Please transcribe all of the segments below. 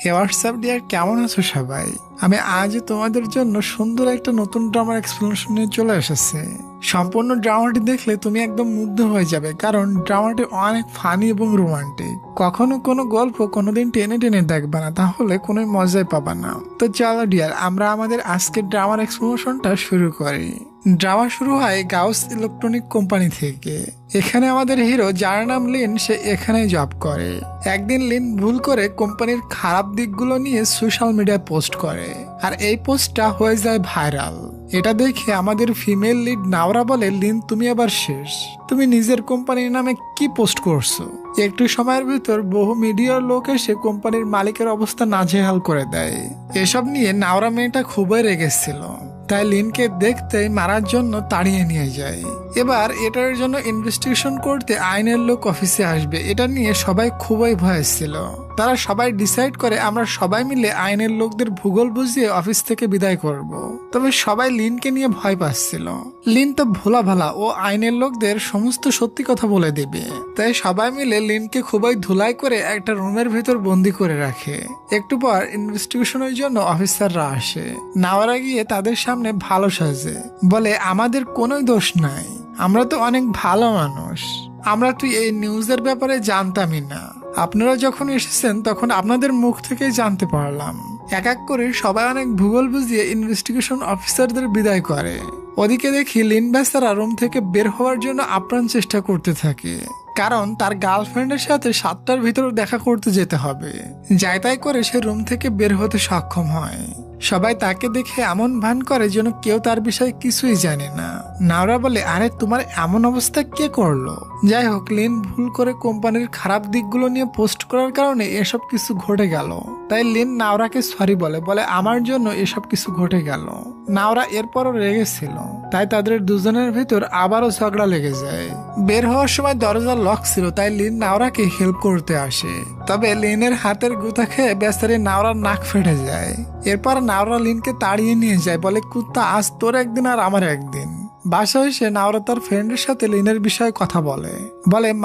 হে WhatsApp deer, কেমন আছো সবাই? আমি আজ তোমাদের জন্য সুন্দর একটা নতুন ড্রামার এক্সপ্লেনেশন নিয়ে চলে এসেছে। সম্পূর্ণ ড্রামাটি দেখলে তুমি একদম মুগ্ধ হয়ে যাবে, কারণ ড্রামাটি অনেক ফানি এবং রোমান্টিক। কখনো কোনো গল্প কোনোদিন টেনে টেনে দেখবে না, তাহলে কোনো মজাই পাবা না। তো চলো ডিয়ার, আমরা আমাদের আজকের ড্রামার এক্সপ্লেনেশনটা শুরু করি। ড্রামা শুরু হয় গাউস ইলেকট্রনিক কোম্পানি থেকে। এখানে আমাদের হিরো, যার নাম লিন, সে এখানেই জব করে। একদিন লিন ভুল করে কোম্পানির খারাপ দিকগুলো নিয়ে সোশ্যাল মিডিয়ায় পোস্ট করে, আর এই পোস্টটা হয়ে যায় ভাইরাল। এটা দেখে আমাদের ফিমেল লিড নাওরা বলে, লিন তুমি আবার শেষ, তুমি নিজের কোম্পানির নামে কি পোস্ট করছো? একটু সময়ের ভিতর বহু মিডিয়ার লোক এসে কোম্পানির মালিকের অবস্থা নাজেহাল করে দেয়। এসব নিয়ে নাওরা মেয়েটা খুবই রেগেছিল, তাই লিনকে দেখতেই মারার জন্য তাড়িয়ে নিয়ে যায়। এবার এটার জন্য ইনভেস্টিগেশন করতে আইনের লোক অফিসে আসবে, এটা নিয়ে সবাই খুবই ভয় ছিল। তারা সবাই ডিসাইড করে আমরা সবাই মিলে আইনের লোকদের ভূগোল বুঝিয়ে অফিস থেকে বিদায় করব। তবে সবাই লিনকে নিয়ে ভয় পাচ্ছিল। লিন তো ভোলা ভালা, ও আইনের লোকদের সমস্ত সত্যি কথা বলে দেবে। তাই সবাই মিলে লিনকে খুবই ধুলাই করে একটা রুমের ভেতর বন্দি করে রাখে। একটু পর ইনভেস্টিগেশনের জন্য অফিসাররা আসে। নাওরা গিয়ে তাদের সামনে ভালো সাজে, বলে আমাদের কোনো দোষ নাই, আমরা তো অনেক ভালো মানুষ, আমরা তুই এই নিউজের ব্যাপারে জানতামই না। আপনারা যখন এসেছেন তখন আপনাদের মুখ থেকেই জানতে পারলাম। এক এক করে সবাই অনেক ভূগোল বুঝিয়ে ইনভেস্টিগেশন অফিসারদের বিদায় করে। ওদিকে দেখি লিন বেচারা রুম থেকে বের হওয়ার জন্য আপ্রাণ চেষ্টা করতে থাকে, কারণ তার গার্লফ্রেন্ডের সাথে 7টার ভিতর দেখা করতে যেতে হবে। যাই তাই করে সে রুম থেকে বের হতে সক্ষম হয়। সবাই তাকে দেখে এমন ভান করে যেন কেউ তার বিষয়ে কিছুই জানে না। নাওরা বলে, আরে তোমার এমন অবস্থা কে করলো? যাই হোক, লিন ভুল করে কোম্পানির খারাপ দিকগুলো নিয়ে পোস্ট করার কারণে এসব কিছু ঘটে গেল। তাই লিন নাওরাকে সরি বলে আমার জন্য এসব কিছু ঘটে গেল। নাওরা এরপরও রেগেছিল, তাই তাদের দুজনের ভিতর আবারও ঝগড়া লেগে যায়। বের হওয়ার সময় দরজা লক ছিল, তাই লিন নাওরাকে হেল্প করতে আসে। তবে লিনের হাতের গুতা খেয়ে বেচারি নাওরার নাক ফেটে যায়। এরপর নাওরা লিনকে তাড়িয়ে নিয়ে যায়, বলে কুত্তা, আজ তোর একদিন আর আমার একদিন। বাসায় এসে নাওরা তার ফ্রেন্ডের সাথে লিনের বিষয়ে কথা বলে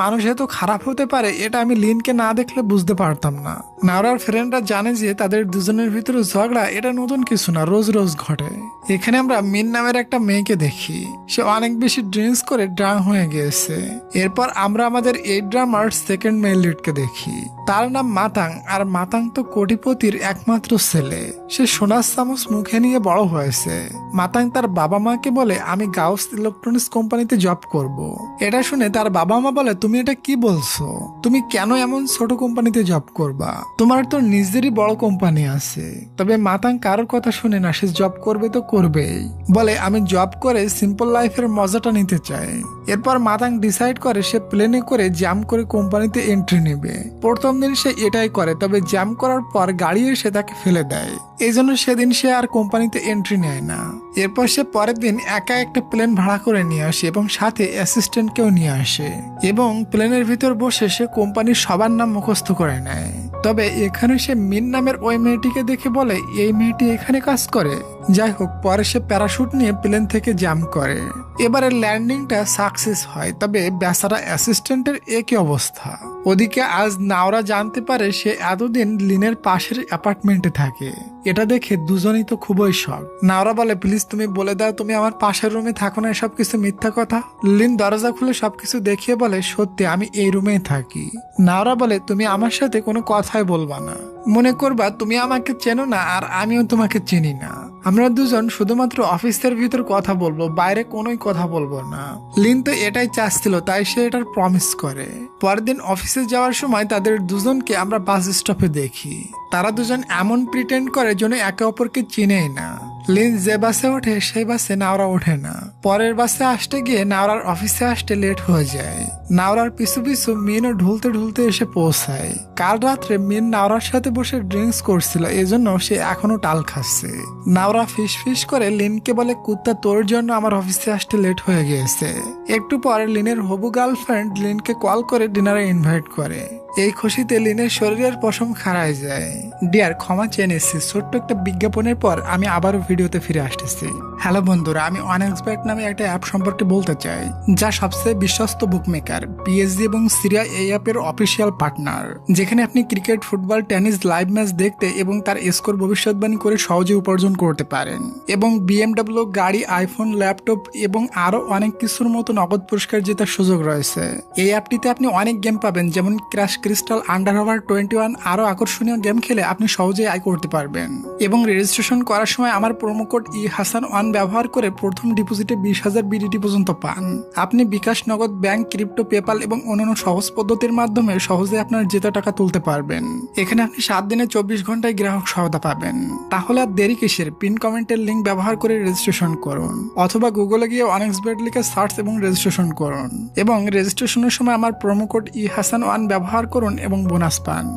মানুষ এত খারাপ হতে পারে, এটা আমি লিনকে না দেখলে বুঝতে পারতাম না। নাওরার ফ্রেন্ডরা জানে যে তাদের দুজনের ভিতরে ঝগড়া এটা নতুন কিছু না, রোজ রোজ ঘটে। এখানে আমরা মিন নামের একটা মেয়েকে দেখি, সে অনেক বেশি ড্রিঙ্কস করে ড্রাং হয়ে গিয়েছে। এরপর আমরা আমাদের এই ড্রামার সেকেন্ড মেল লিডকে দেখি, তার নাম মাতাং। আর মাতাং তো কোটিপতির একমাত্র ছেলে, সে সোনার চামচ মুখে নিয়ে বড় হয়েছে। মাতাং তার বাবা মাকে বলে, আমি গাউস ইলেকট্রনিক্স কোম্পানিতে জব করব। এটা শুনে তার বাবা মা বলে, তুমি এটা কি বলছো? তুমি কেন এমন ছোট কোম্পানিতে জব করবা? তোমার তো নিজেরই বড় কোম্পানি আছে। তবে মাতাং কারোর কথা শুনে না, সে জব করবে তো করবেই। বলে, আমি জব করে সিম্পল লাইফের মজাটা নিতে চাই। এরপর মাতাং ডিসাইড করে সে প্লেনে করে জ্যাম করে কোম্পানিতে এন্ট্রি নেবে। প্রথম দিন সে এটাই করে, তবে জ্যাম করার পর গাড়ি এসে তাকে ফেলে দেয়। এই জন্য সেদিন সে আর কোম্পানিতে এন্ট্রি নেয় না। এরপর সে পরের দিন একা একটা প্লেন ভাড়া করে নিয়ে আসে এবং সাথে অ্যাসিস্ট্যান্টকেও নিয়ে আসে, এবং প্লেনের ভিতর বসে সে কোম্পানির সবার নাম মুখস্থ করে নেয়। তবে এখানে সে মিন নামের ওই মেয়েটিকে দেখে বলে, এই মেয়েটি এখানে কাজ করে। যাই হোক, পরে সে প্যারাশুট নিয়ে প্লেন থেকে জাম্প করে। এবারে ল্যান্ডিংটা সাকসেস হয়, তবে বেচারা অ্যাসিস্ট্যান্টের একই অবস্থা। ওদিকে আজ নাওরা জানতে পারে সে এতদিন লিনের পাশের অ্যাপার্টমেন্টে থাকে। এটা দেখে দুজনেই তো খুবই শক। নাওরা বলে, প্লিজ তুমি বলে দাও তুমি আমার পাশের রুমে থাকো না, এসব কিছু মিথ্যা কথা। লিন দরজা খুলে সবকিছু দেখিয়ে বলে, সত্যি আমি এই রুমেই থাকি। নাওরা বলে, তুমি আমার সাথে কোনো কথাই বলবা না, মনে করবা তুমি আমাকে চেনো না আর আমিও তোমাকে চিনি না। আমরা দুজন শুধুমাত্র অফিসের ভিতর কথা বলবো, বাইরে কোনোই কথা বলবো না। লিন তো এটাই চাচ্ছিল, তাই সে এটার প্রমিস করে। পরের দিন অফিসে যাওয়ার সময় তাদের দুজনকে আমরা বাস স্টপে দেখি। তারা দুজন এমন প্রিটেন্ড করে যেন একে অপরকে চিনেই না। লিন যে বাসে ওঠে সেই বাসে নাওরা ওঠে না। পরের বাসে আসতে গিয়ে নাওরার অফিসে আসতে লেট হয়ে যায়। নাওরার পিছু পিছু মিনও ঢুলতে ঢুলতে এসে পৌঁছায়। কাল রাত্রে মিন নাওরার সাথে বসে ড্রিঙ্কস করছিল, এজন্য সে এখনো টাল খাচ্ছে। নাওরা ফিস ফিস করে লিনকে বলে, কুত্তা, তোর জন্য আমার অফিসে আসতে লেট হয়ে গিয়েছে। একটু পরে লিনের হবু গার্লফ্রেন্ড লিনকে কল করে ডিনারে ইনভাইট করে। এই খুশিতে লিনের শরীরের পশম খাড়ায় যায়। ডিয়ার, ক্ষমা চেয়ে নিচ্ছি, ছোট্ট একটা বিজ্ঞাপনের পর আমি আবারও ভিডিও ভিডিওতে ফিরে আসতেছি। হ্যালো বন্ধুরা, আমি অনএক্সপেক্ট নামে একটা অ্যাপ সম্পর্কে বলতে চাই, যা সবচেয়ে বিশ্বস্ত বুকমেকার, পিএসজি এবং সিরিয়া এই অ্যাপের অফিসিয়াল পার্টনার, যেখানে আপনি cricket, football, tennis live match দেখতে এবং তার স্কোর ভবিষ্যৎবাণী করে সহজে উপার্জন করতে পারেন। এবং বিএমডব্লিউ গাড়ি, আইফোন, ল্যাপটপ এবং আরো অনেক কিছুর মতো নগদ পুরস্কার জেতার সুযোগ রয়েছে। এই অ্যাপটিতে আপনি অনেক গেম পাবেন, যেমন ক্র্যাশ ক্রিস্টাল, আন্ডারওভার 21। আরো আকর্ষণীয় গেম খেলে আপনি সহজেই আয় করতে পারবেন। এবং রেজিস্ট্রেশন করার সময় আমার প্রোমো কোড ইহাসান1 ব্যবহার করে প্রথম ডিপোজিটে 20,000 বিডিটি পর্যন্ত পান। আপনি বিকাশ, নগদ, ব্যাংক, ক্রিপ্টো, পেপাল এবং অন্যান্য সহজ পদ্ধতির মাধ্যমে সহজে আপনার জেতা টাকা তুলতে পারবেন। এখানে আপনি 7 দিনে 24 ঘন্টায় গ্রাহক সহায়তা পাবেন। তাহলে আর দেরি কিসের? পিন কমেন্টের লিঙ্ক ব্যবহার করে রেজিস্ট্রেশন করুন, অথবা গুগলে গিয়ে অনএক্সপেক্ট লিখে সার্চ এবং রেজিস্ট্রেশন করুন। এবং রেজিস্ট্রেশনের সময় আমার প্রোমো কোড ইহাসান1 ব্যবহার করুন এবং বোনাস পান।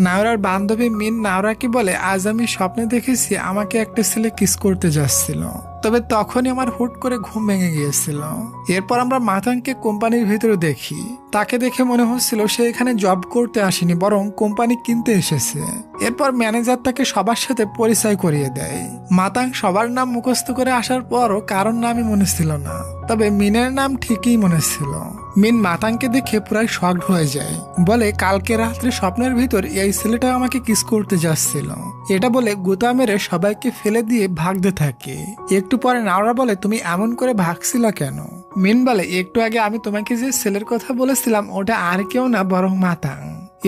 নাওরার বান্ধবী মিন নাওরাকে বলে, আজ আমি স্বপ্নে দেখেছি আমাকে একটা ছেলে কিস করতে যাচ্ছিল, তবে তখনই আমার হুট করে ঘুম ভেঙে গিয়েছিল। এরপর আমরা মাতাংকে কোম্পানির ভিতরে দেখি। তাকে দেখে মনে হচ্ছিল সে এখানে জব করতে আসেনি, বরং কোম্পানি কিনতে এসেছে। এরপর ম্যানেজার তাকে সবার সাথে পরিচয় করিয়ে দেয়। মাতাং সবার নাম মুখস্থ করে আসার পরও কারোর নামই মনে ছিল না, তবে মিনের নাম ঠিকই মনে ছিল। মিন মাতাংকে দেখে প্রায় শকড হয়ে যায়, বলে, কালকে রাত্রে স্বপ্নের ভিতর এই ছেলেটা আমাকে কিস করতে যাচ্ছিল। এটা বলে গুতা মেরে সবাইকে ফেলে দিয়ে ভাগতে থাকে। একটু পরে নাওরা বলে, তুমি এমন করে ভাগছিলা কেন? মিন বলে, একটু আগে আমি তোমাকে যে ছেলের কথা বলেছিলাম ওটা আর কেউ না, বরং মাতাং।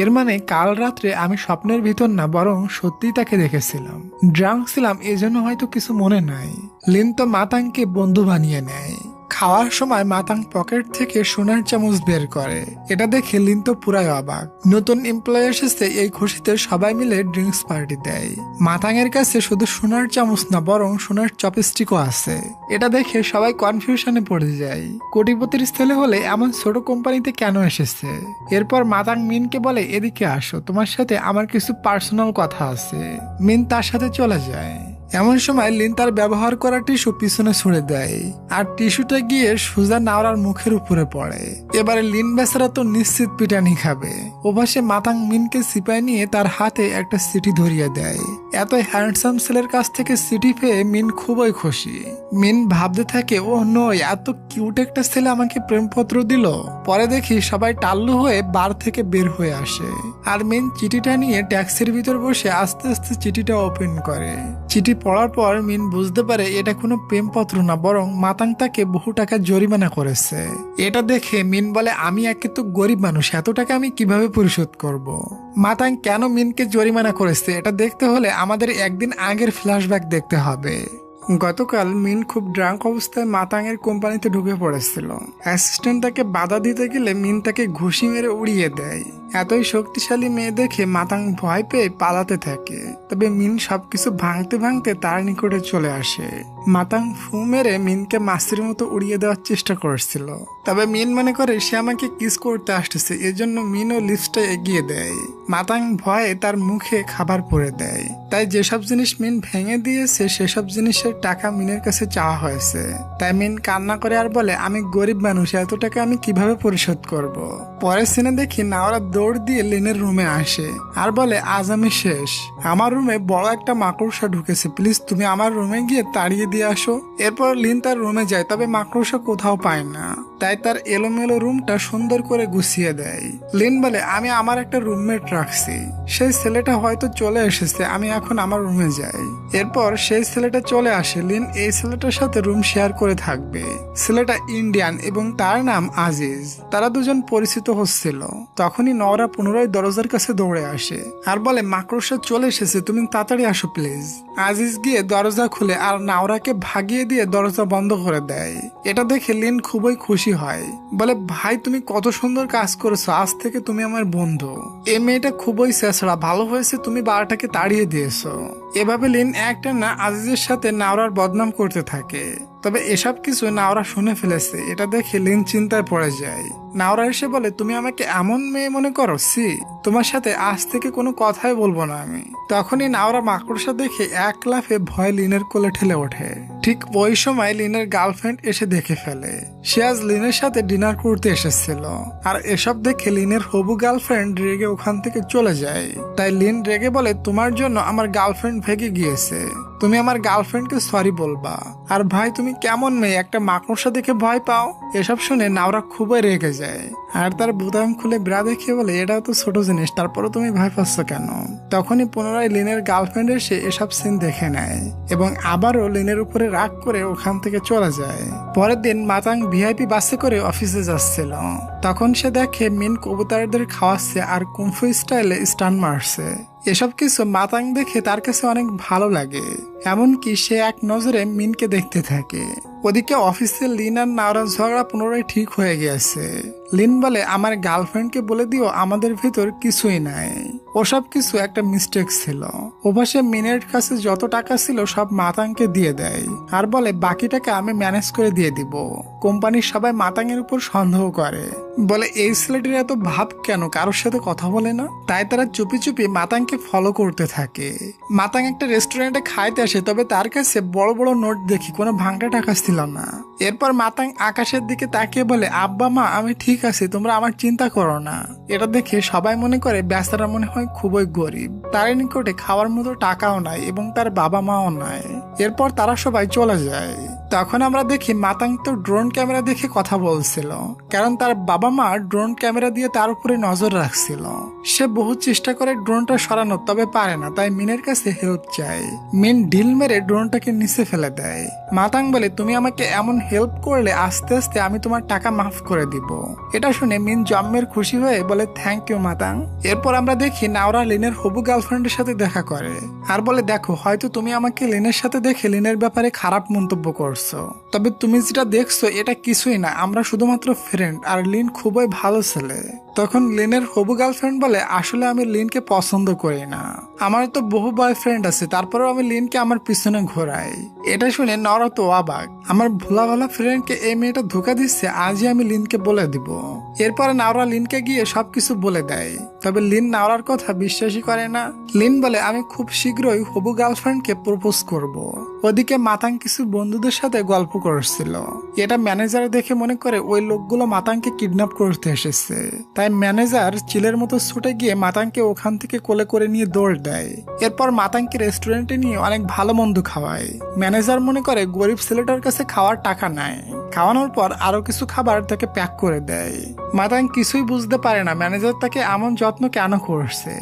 এর মানে কাল রাত্রে আমি স্বপ্নের ভিতর না, বরং সত্যিই তাকে দেখেছিলাম। ড্রাঙ্ক ছিলাম, এজন্য হয়তো কিছু মনে নাই। লিন তো মাতাংকে বন্ধু বানিয়ে নেয়। খাওয়ার সময় মাতাং পকেট থেকে সোনার চামচ বের করে। এটা দেখে লিন তো পুরাই অবাক। নতুন এমপ্লয় এসেছে, এই খুশিতে সবাই মিলে ড্রিঙ্কস পার্টি দেয়। মাতাং এর কাছে শুধু সোনার চামচ না, বরং সোনার চপস্টিকও আছে। এটা দেখে সবাই কনফিউশনে পড়ে যায়। কোটিপতির ছেলে হলে এমন ছোট কোম্পানিতে কেন এসেছে? এরপর মাতাং মিনকে বলে, এদিকে আসো, তোমার সাথে আমার কিছু পার্সোনাল কথা আছে। মিন তার সাথে চলে যায়। এমন সময় লিন তার ব্যবহার করা টিস্যু পিছনে ছুড়ে দেয়, আর টিস্যুটা গিয়ে সোজা নাওরার মুখের উপরে পড়ে। এবারে লিন বেচারা তো নিশ্চিত পিটানি খাবে। ওপাশে মাতাং মিনকে সিপাই নিয়ে তার হাতে একটা চিঠি ধরিয়ে দেয়। এত হ্যান্ডসাম ছেলের কাছ থেকে চিঠি পেয়ে মিন খুবই খুশি। মিন ভাবতে থাকে, ও নয়, এত কিউট একটা ছেলে আমাকে প্রেমপত্র দিল। পরে দেখি সবাই টাল্লু হয়ে বার থেকে বের হয়ে আসে, আর মিন চিঠিটা নিয়ে ট্যাক্সির ভিতর বসে আস্তে আস্তে চিঠিটা ওপেন করে। চিঠি পড়ার পর মিন বুঝতে পারে এটা কোনো প্রেমপত্র না, বরং মাতাং তাকে বহু টাকা জরিমানা করেছে। এটা দেখে মিন বলে, আমি একে তো গরিব মানুষ, এত টাকা আমি কিভাবে পরিশোধ করব? মাতাং কেন মিনকে জরিমানা করেছে এটা দেখতে হলে আমাদের একদিন আগের ফ্ল্যাশব্যাক দেখতে হবে। গতকাল মিন খুব ড্রাঙ্ক অবস্থায় মাতাংয়ের কোম্পানিতে ঢুকে পড়েছিল। অ্যাসিস্ট্যান্ট তাকে বাধা দিতে গেলে মিন তাকে ঘুষি মেরে উড়িয়ে দেয়। এতই শক্তিশালী মেয়ে দেখে মাতাং ভয় পেয়ে পালাতে থাকে, তবে মিন সবকিছু ভাঙতে ভাঙতে তার নিকটে চলে আসে। মাতাং ফু মেরে মিনকে মাছির মতো উড়িয়ে দেওয়ার চেষ্টা করছিল, তবে মিন মনে করে সে আমাকে কিস করতে আসতেছে, এজন্য মিনও লিপসটা এগিয়ে দেয়। মাতাং ভয়ে তার মুখে খাবার পরে দেয়। তাই যেসব জিনিস মিন ভেঙে দিয়েছে সেসব জিনিসের টাকা মিনের কাছে চাওয়া হয়েছে। তাই মিন কান্না করে আর বলে, আমি গরিব মানুষ, এত টাকা আমি কিভাবে পরিশোধ করব? পরের সিনে দেখি নাওরা দৌড় দিয়ে লিনের রুমে আসে আর বলে, আজ আমি শেষ। আমার রুমে বড় একটা মাকড়সা ঢুকেছে, প্লিজ তুমি আমার রুমে গিয়ে তাড়িয়ে দিয়ে আসো। এরপর লিন তার রুমে যায়, তবে মাকড়সা কোথাও পায় না। তাই তার এলোমেলো রুমটা সুন্দর করে গুছিয়ে দেয়। লিন বলে, আমি আমার একটা রুমমেট রাখছি, সেই ছেলেটা হয়তো চলে এসেছে, আমি এখন আমার রুমে যাই। এরপর সেই ছেলেটা চলে আসে। লিন এই ছেলেটার সাথে রুম শেয়ার করে থাকবে। ছেলেটা ইন্ডিয়ান এবং তার নাম আজিজ। তারা দুজন পরিচিত হচ্ছিল। তখনই নওরা পুনরায় দরজার কাছে দৌড়ে আসে আর বলে, মাকড়সা চলে এসেছে, তুমি তাড়াতাড়ি আসো প্লিজ। আজিজ গিয়ে দরজা খুলে আর নাওরাকে ভাগিয়ে দিয়ে দরজা বন্ধ করে দেয়। এটা দেখে লিন খুবই খুশি হয়, বলে, ভাই তুমি কত সুন্দর কাজ করেছো, আজ থেকে তুমি আমার বন্ধু। এই মেয়েটা খুবই ছেঁচড়া, ভালো হয়েছে তুমি বারটাকে তাড়িয়ে দিয়েছো। এভাবে লিন একটা না আজিজের সাথে নাওরার বদনাম করতে থাকে। তবে এসব কিছু নাওরা শুনে ফেলেছে। এটা দেখে লিন চিন্তায় পড়ে যায়। নাওরা এসে বলে, তুমি আমাকে এমন মেয়ে মনে করো? তোমার সাথে আজ থেকে কোনো কথাই বলবো না আমি। তখনই নাওরা মাকড়সা দেখে এক লাফে ভয় লিনের কোলে ঠেলে ওঠে। ঠিক ওই সময় লিনের গার্লফ্রেন্ড এসে দেখে ফেলে সে আজ লিনের সাথে ডিনার করতে এসেছিল। আর এসব দেখে লিনের হবু গার্লফ্রেন্ড রেগে ওখান থেকে চলে যায়। তাই লিন রেগে বলে, তোমার জন্য আমার গার্লফ্রেন্ড ভেঙে গিয়েছে, তুমি আমার গার্লফ্রেন্ডকে সরি বলবা। আর ভাই তুমি কেমন মেয়ে, একটা মাকড়সা দেখে ভয় পাও? এসব শুনে নাওরা খুবই রেগে যায় আর তার বোতাম খুলে ব্রা দেখে বলে, এটাও তো ছোট জিনিস, তারপরে তুমি ভয় পাচ্ছ কেন? তখনই পুনরায় লিনের গার্লফ্রেন্ড এসে এসব সিন দেখে নেয় এবং আবারও লিনের উপরে রাগ করে ওখান থেকে চলে যায়। পরের দিন মাতাং ভিআইপি বাসে করে অফিসে যাচ্ছিল, তখন সে দেখে মিন কবুতরদের খাওয়াচ্ছে আর কুমফু স্টাইলে স্টান মারছে। এসব কিছু মাতাং দেখে তার কাছে অনেক ভালো লাগে, এমনকি সে এক নজরে মিনকে দেখতে থাকে। ওদিকে অফিসে লিন আর নাওরার ঝগড়া পুনরায় ঠিক হয়ে গিয়েছে। লিন বলে, আমার গার্লফ্রেন্ডকে বলে দিও আমাদের ভিতর কিছুই নাই, ওসব কিছু একটা মিস্টেক ছিল। ওপাশে মিনের কাছে যত টাকা ছিল সব মাতাংকে দিয়ে দেয় আর বলে, বাকি টাকা আমি ম্যানেজ করে দিয়ে দিব। কোম্পানির সবাই মাতাংয়ের উপর সন্দেহ করে, বলে এই ছেলেটির এত ভাব কেন, কারোর সাথে কথা বলে না। তাই তারা চুপি চুপি মাতাংকে ফলো করতে থাকে। মাতাং একটা রেস্টুরেন্টে খাইতে আসে, তবে তার কাছে বড় বড় নোট দেখি কোনো ভাঙটা টাকা ছিল না। এরপর মাতাং আকাশের দিকে তাকিয়ে বলে, আব্বা মা আমি ঠিক আছি, তোমরা আমার চিন্তা করো না। এটা দেখে সবাই মনে করে বেচারা মনে হয় খুবই গরিব, তার নিকটে খাওয়ার মতো টাকাও নাই এবং তার বাবা মাও নাই। এরপর তারা সবাই চলে যায়। তখন আমরা দেখি মাতাং তো ড্রোন ক্যামেরা দেখে কথা বলছিল, কারণ তার বাবা মা ড্রোন ক্যামেরা দিয়ে তার উপরে নজর রাখছিল। সে বহু চেষ্টা করে ড্রোনটা সরানো, তবে পারে না, তাই মিনের কাছে হেল্প চায়। মিন ঢিল মেরে ড্রোনটাকে নিচে ফেলে দেয়। মাতাং বলে, তুমি আমাকে এমন হেল্প করলে আস্তে আস্তে আমি তোমার টাকা মাফ করে দিব। এটা শুনে মিন জম্মের খুশি হয়ে বলে, থ্যাংক ইউ মাতাং। এরপর আমরা দেখি নাওরা লিনের হবু গার্লফ্রেন্ডের সাথে দেখা করে আর বলে, দেখো হয়তো তুমি আমাকে লিনের সাথে দেখে লিনের ব্যাপারে খারাপ মন্তব্য করছো, তবে তুমি যেটা দেখছো এটা কিছুই না, আমরা শুধুমাত্র ফ্রেন্ড আর লিন খুবই ভালো ছেলে। তখন লিনের হবু গার্লফ্রেন্ড বলে, আসলে আমি লিনকে পছন্দ করি না, আমার তো বহু বয়ফ্রেন্ড আছে, তারপরেও আমি লিনকে আমার পিছনে ঘোরাই। এটা শুনে নরা তো অবাক, আমার ভোলা ভালা ফ্রেন্ডকে এই মেয়েটা ধোকা দিচ্ছে, আজই আমি লিনকে বলে দিব। এরপরে নাওরা লিনকে গিয়ে সবকিছু বলে দেয়, তবে লিন নাওরার কথা বিশ্বাসই করে না। লিন বলে, আমি খুব শীঘ্রই হবু গার্লফ্রেন্ডকে প্রপোজ করব। ওদিকে মাতাং কিছু বন্ধুদের সাথে গল্প করছিল, এটা ম্যানেজার দেখে মনে করে ওই লোকগুলো মাতাংকে কিডন্যাপ করতে এসেছে। তাই ম্যানেজার চিলের মতো ছুটে গিয়ে মাতাংকে ওখান থেকে কোলে করে নিয়ে দৌড় দেয়। এরপর মাতাংকে রেস্টুরেন্টে নিয়ে অনেক ভালো মন্দ খাওয়ায়। ম্যানেজার মনে করে গরিব ছেলেটার কাছে খাওয়ার টাকা নাই, খাওয়ানোর পর আরো কিছু খাবার তাকে প্যাক করে দেয়। মাতাং কিছুই বুঝতে পারে না ম্যানেজার তাকে এমন যত্ন কেন করছে।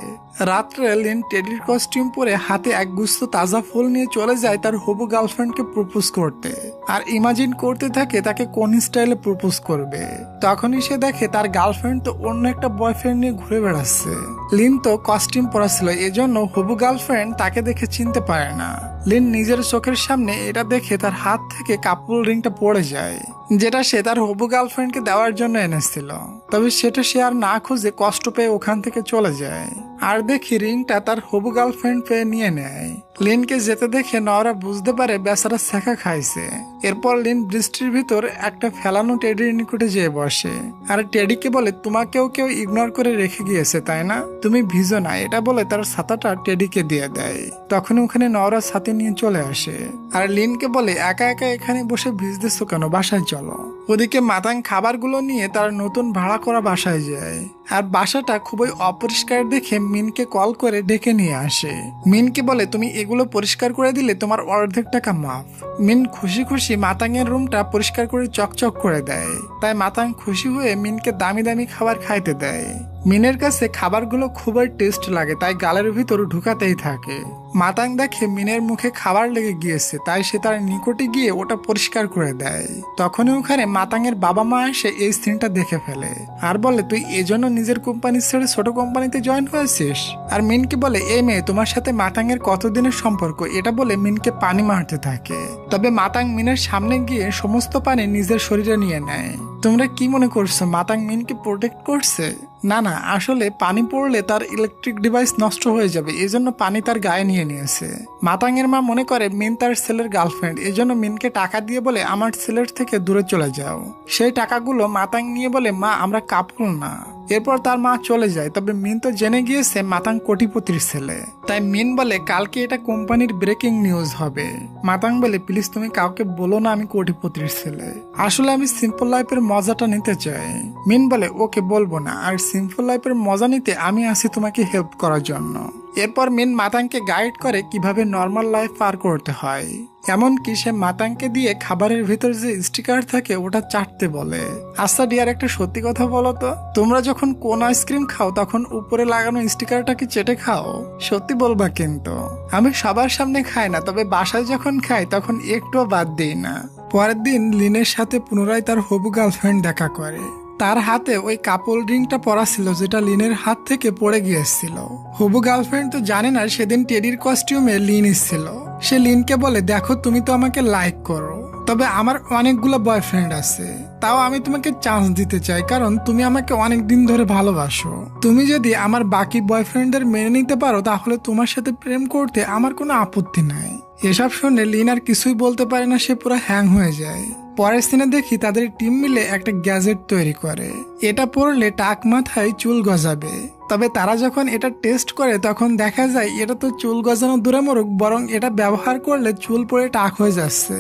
রাত্রে লিন টেডির কস্টিউম পরে হাতে এক গুচ্ছ তাজা ফুল নিয়ে চলে যায় তার হবু গার্লফ্রেন্ডকে প্রপোজ করতে, আর ইমাজিন করতে থাকে তাকে কোন স্টাইলে প্রপোজ করবে। তখনই সে দেখে তার গার্লফ্রেন্ড তো অন্য একটা বয়ফ্রেন্ড নিয়ে ঘুরে বেড়াচ্ছে। লিন তো কস্টিউম পরা ছিল, এজন্য হবু গার্লফ্রেন্ড তাকে দেখে চিনতে পারে না। লিন নিজের চোখের সামনে এটা দেখে তার হাত থেকে কাপল রিংটা পড়ে যায়, যেটা সে তার হবু গার্লফ্রেন্ডকে দেওয়ার জন্য এনেছিল। তবে সেটা সে আর না খুঁজে কষ্ট পেয়ে ওখান থেকে চলে যায়। আর দেখি রিংটা তার হবু গার্লফ্রেন্ড পেয়ে নিয়ে নেয়। লিনকে যেতে দেখে নরা বুঝতে পারে বেচারা ছেঁকা খাইছে। এরপর লিন বৃষ্টির ভিতর একটা ফেলানো টেডির নিকটে যেয়ে বসে আর টেডিকে বলে, তোমাকেও কেউ ইগনোর করে রেখে গিয়েছে তাই না, তুমি ভিজো না। এটা বলে তার ছাতাটা টেডিকে দিয়ে দেয়। তখন ওখানে নরা ছাতি নিয়ে চলে আসে আর লিনকে বলে, একা একা এখানে বসে ভিজতেছো কেন, বাসায় চলো। ওদিকে মাতাং খাবারগুলো নিয়ে তার নতুন ভাড়া করা বাসায় যায় আর বাসাটা খুবই অপরিষ্কার দেখে মিনকে কল করে ডেকে নিয়ে আসে। মিনকে বলে, তুমি এগুলো পরিষ্কার করে দিলে তোমার অর্ধেক টাকা মাফ। মিন খুশি খুশি মাতাংয়ের রুমটা পরিষ্কার করে চকচক করে দেয়। তাই মাতাং খুশি হয়ে মিনকে দামি দামি খাবার খাইতে দেয়। মিনের কাছে খাবারগুলো খুবই টেস্ট লাগে, তাই গালের ভিতর ঢুকাতেই থাকে। মাতাং দেখে মিনের মুখে খাবার লেগে গিয়েছে, তাই সে তার নিকটে গিয়ে ওটা পরিষ্কার করে দেয়। তখনই ওখানে মাতাংয়ের বাবা মা এসে এই সিনটা দেখে ফেলে আর বলে, তুই এজন্য নিজের কোম্পানি ছেড়ে ছোট কোম্পানিতে জয়েন হয়েছিস? আর মিনকে বলে, এই মেয়ে তোমার সাথে মাতাংয়ের কতদিনের সম্পর্ক? এটা বলে মিনকে পানি মারতে থাকে। তবে মাতাং মিনের সামনে গিয়ে সমস্ত পানি নিজের শরীরে নিয়ে নেয়। তোমরা কি মনে করছো মাতাং মিনকে প্রোটেক্ট করছে? না না, আসলে পানি পড়লে তার ইলেকট্রিক ডিভাইস নষ্ট হয়ে যাবে, এজন্য পানি তার গায়ে নিয়ে নিয়েছে। মাতাংয়ের মা মনে করে মিন তার ছেলের গার্লফ্রেন্ড, এজন্য মিনকে টাকা দিয়ে বলে, আমার ছেলের থেকে দূরে চলে যাও। সেই টাকাগুলো মাতাং নিয়ে বলে, মা আমরা কাপল না। এরপর তার মা চলে যায়। তবে মিন তো জেনে গিয়েছে মাতাং কোটিপতির ছেলে, তাই মিন বলে কালকে এটা কোম্পানির ব্রেকিং নিউজ হবে। মাতাং বলে প্লিজ তুমি কাউকে বলো না আমি কোটিপতির ছেলে, আসলে আমি সিম্পল লাইফের মজাটা নিতে চাই। মিন বলে ওকে বলবো না, আর সিম্পল লাইফের মজা নিতে আমি আছি তোমাকে হেল্প করার জন্য। এরপর মিন মাতাংকে গাইড করে কিভাবে নর্মাল লাইফ পার করতে হয়, এমনকি সে মাতাংকে দিয়ে খাবারের ভিতর যে স্টিকার থাকে ওটা চাটতে বলে। আচ্ছা ডিয়ার, একটা সত্যি কথা বলো তো, তোমরা যখন কোন আইসক্রিম খাও তখন উপরে লাগানো স্টিকারটা কি চেটে খাও? সত্যি বলবা কিন্তু। আমি সবার সামনে খাই না, তবে বাসায় যখন খাই তখন একটুও বাদ দিই না। পরের দিন লিনের সাথে পুনরায় তার হবু গার্লফ্রেন্ড দেখা করে। তার হাতে ওই কাপল রিংটা পরা ছিল যেটা লিনের হাত থেকে পড়ে গিয়েছিল। হবু গার্লফ্রেন্ড তো জানে না সেদিন টেডির কস্টিউমে লিন ছিল। সে লিনকে বলে দেখো তুমি তো আমাকে লাইক করো, তবে আমার অনেকগুলো বয়ফ্রেন্ড আছে, তাও আমি তোমাকে চান্স দিতে চাই কারণ তুমি আমাকে অনেক দিন ধরে ভালোবাসো। তুমি যদি আমার বাকি বয়ফ্রেন্ডদের মেনে নিতে পারো তাহলে তোমার সাথে প্রেম করতে আমার কোনো আপত্তি নাই। এসব শুনে লিন আর কিছুই বলতে পারে না, সে পুরো হ্যাং হয়ে যায়। পরের সিনে দেখি তাদের টিম মিলে একটা গ্যাজেট তৈরি করে, এটা পরলে টাক মাথায় চুল গজাবে। তবে তারা যখন এটা টেস্ট করে তখন দেখা যায় এটা তো চুল গজানো দূরে মরুক, বরং এটা ব্যবহার করলে চুল পড়ে টাক হয়ে যাচ্ছে।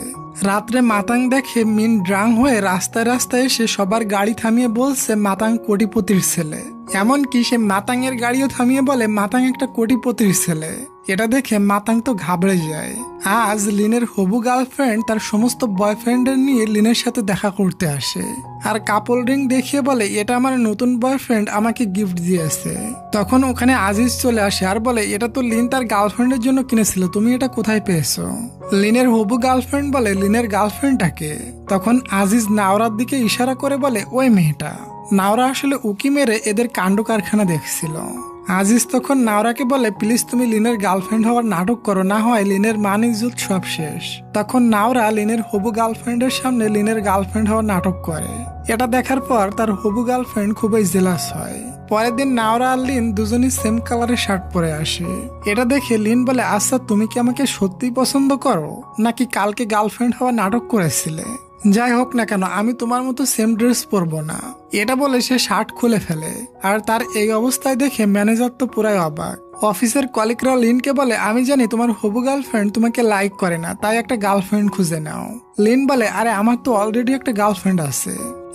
রাত্রে মাতাং দেখে মিন ড্রাং হয়ে রাস্তায় রাস্তায় এসে সবার গাড়ি থামিয়ে বলছে মাতাং কোটিপতির ছেলে, এমনকি সে মাতাং এর গাড়িও থামিয়ে বলে মাতাং একটা কোটিপতির ছেলে। এটা দেখে মাতাং তো ঘাবড়ে যায়। আজ লিনের হবু গার্লফ্রেন্ড তার সমস্ত বয়ফ্রেন্ডের নিয়ে লিনের সাথে দেখা করতে আসে, আর কাপল রিং দেখিয়ে বলে এটা আমার নতুন বয়ফ্রেন্ড আমাকে গিফট দিয়েছে। তখন ওখানে আজিজ চলে আসে আর বলে এটা তো লিন তার গার্লফ্রেন্ডের জন্য কিনেছিল, তুমি এটা কোথায় পেয়েছো? লিনের হবু গার্লফ্রেন্ড বলে লিনের গার্লফ্রেন্ডটাকে। তখন আজিজ নাওরার দিকে ইশারা করে বলে ওই মেয়েটা। নাওরা আসলে উকি মেরে এদের কাণ্ড কারখানা দেখছিল। আজিজ তখন নাওরাকে বলে প্লিজ তুমি লিনের গার্লফ্রেন্ড হওয়ার নাটক করো, না হয় লিনের মান ইজ্জত সব শেষ। তখন নাওরা লিনের হবু গার্লফ্রেন্ডের সামনে লিনের গার্লফ্রেন্ড হওয়ার নাটক করে। এটা দেখার পর তার হবু গার্লফ্রেন্ড খুবই জেলাস হয়। পরের দিন নাওরা আর লিন দুজনই সেম কালারের শার্ট পরে আসে। এটা দেখে লিন বলে আচ্ছা তুমি কি আমাকে সত্যিই পছন্দ করো, নাকি কালকে গার্লফ্রেন্ড হওয়ার নাটক করেছিলে? যাই হোক না কেন আমি তোমার মতো সেম ড্রেস পরবো না। এটা বলে সে শার্ট খুলে ফেলে, আর তার এই অবস্থায় দেখে ম্যানেজার তো পুরাই অবাক। অফিসের কলিগরা লিনকে বলে আমি জানি তোমার হবু গার্লফ্রেন্ড তোমাকে লাইক করে না, তাই একটা গার্লফ্রেন্ড খুঁজে নাও। লিন বলে আরে আমার তো অলরেডি একটা গার্লফ্রেন্ড আছে।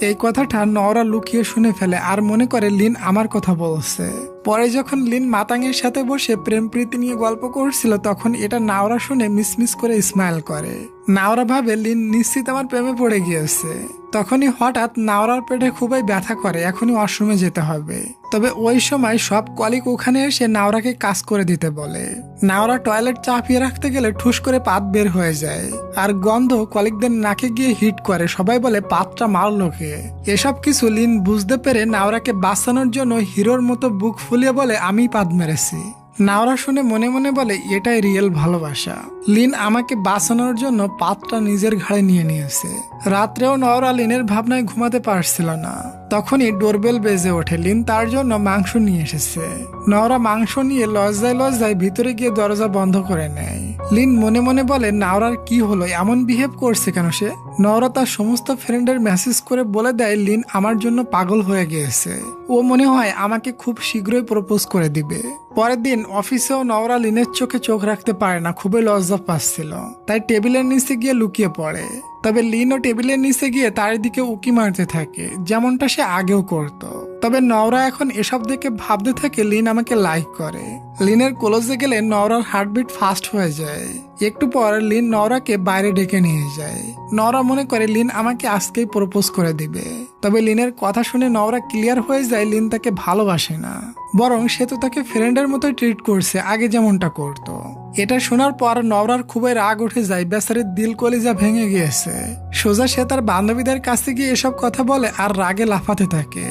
এই কথাটা নওরা লুকিয়ে শুনে ফেলে আর মনে করে লিন আমার কথা বলছে। পরে যখন লিন মাতাংয়ের সাথে বসে প্রেম প্রীতি নিয়ে গল্প করছিল তখন এটা নাওরা শুনে মিসমিস করে স্মাইল করে। নাওরা ভাবে লিন নিশ্চিত আমার প্রেমে পড়ে গিয়েছে। তখনই হঠাৎ নাওরার পেটে খুবই ব্যথা করে, এখনই ওয়াশরুমে যেতে হবে। তবে ওই সময় সব কলিগ ওখানে এসে নাওরাকে কাজ করে দিতে বলে। নাওরা টয়লেট চাপিয়ে রাখতে গেলে ঠুস করে পাত বের হয়ে যায়, আর গন্ধ কলিগদের নাকে গিয়ে হিট করে। সবাই বলে পাতটা মারলো কে? এসব কিছু লিন বুঝতে পেরে নাওরাকে বাঁচানোর জন্য হিরোর মতো বুক ফুলিয়ে বলে আমি পাত মেরেছি। নাওরা শুনে মনে মনে বলে এটাই রিয়েল ভালোবাসা। লিন আমাকে বাঁচানোর জন্য পাতটা নিজের ঘাড়ে নিয়ে নিয়েছে। রাত্রেও নওরা লিনের ভাবনায় ঘুমাতে পারছিল না। তখনই ডোরবেল বেজে ওঠে। লিন তার জন্য মাংস নিয়ে এসেছে। নওরা মাংস নিয়ে লজ্জায় লজ্জায় ভিতরে গিয়ে দরজা বন্ধ করে নেয়। লিন মনে মনে বলে নাওরার কি হলো, এমন বিহেভ করছে কেন সে? নওরা তার সমস্ত ফ্রেন্ডের মেসেজ করে বলে দেয় লিন আমার জন্য পাগল হয়ে গিয়েছে। ও মনে হয় আমাকে খুব শীঘ্রই প্রপোজ করে দিবে। পরের দিন অফিসেও নওরা লিনের চোখে চোখ রাখতে পারে না, খুবই লজ্জা পাচ্ছিল, তাই টেবিলের নিচে গিয়ে লুকিয়ে পড়ে। তবে লিনও টেবিলের নিচে গিয়ে তার দিকে উকি মারতে থাকে, যেমনটা সে আগেও করত। তবে নওরা এখন এসব দেখে ভাবতে থাকে লিন আমাকে লাইক করে। লিনের ক্লোজে গেলে নওরার হার্টবিট ফাস্ট হয়ে যায়। একটু পর লিন নওরাকে বাইরে ডেকে নিয়ে যায়। নওরা মনে করে লিন আমাকে আজকেই প্রপোজ করে দিবে। তবে লিনের কথা শুনে নওরা ক্লিয়ার হয়ে যায় লিন তাকে ভালোবাসে না, বরং সে তো তাকে ফ্রেন্ডের মতোই ট্রিট করছে আগে যেমনটা করতো। এটা শোনার পর নওরার খুবই রাগ উঠে যায়, বেচারির দিল কলিজা ভেঙে গিয়েছে। সোজা সে তার বান্ধবীদের কাছে গিয়ে এসব কথা বলে আর রাগে লাফাতে থাকে।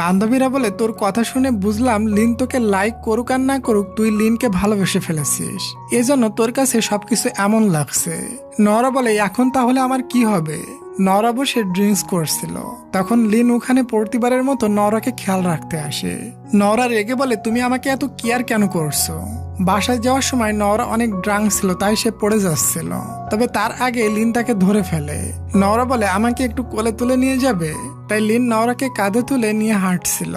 বান্ধবীরা বলে তোর কথা শুনে বুঝলাম লিন তোকে লাইক করুক আর না করুক তুই লিনকে ভালোবেসে ফেলেছিস, এজন্য তোর কাছে সবকিছু এমন লাগছে। নওরা বলে এখন তাহলে আমার কি হবে? নরা বসে ড্রিঙ্কস করছিল। তখন লিন ওখানে প্রতিবারের মতো নরাকে খেয়াল রাখতে আসে। নরা রেগে বলে, তুমি আমাকে এত কেয়ার কেন করছো? বাসায় যাওয়ার সময় নরা অনেক ড্রাঙ্ক ছিল, তাই সে পড়ে যাচ্ছিল। তবে তার আগে লিন তাকে ধরে ফেলে। নরা বলে, আমাকে একটু কোলে তুলে নিয়ে যাবে? তাই লিন নওরাকে কাঁধে তুলে নিয়ে হাঁটছিল।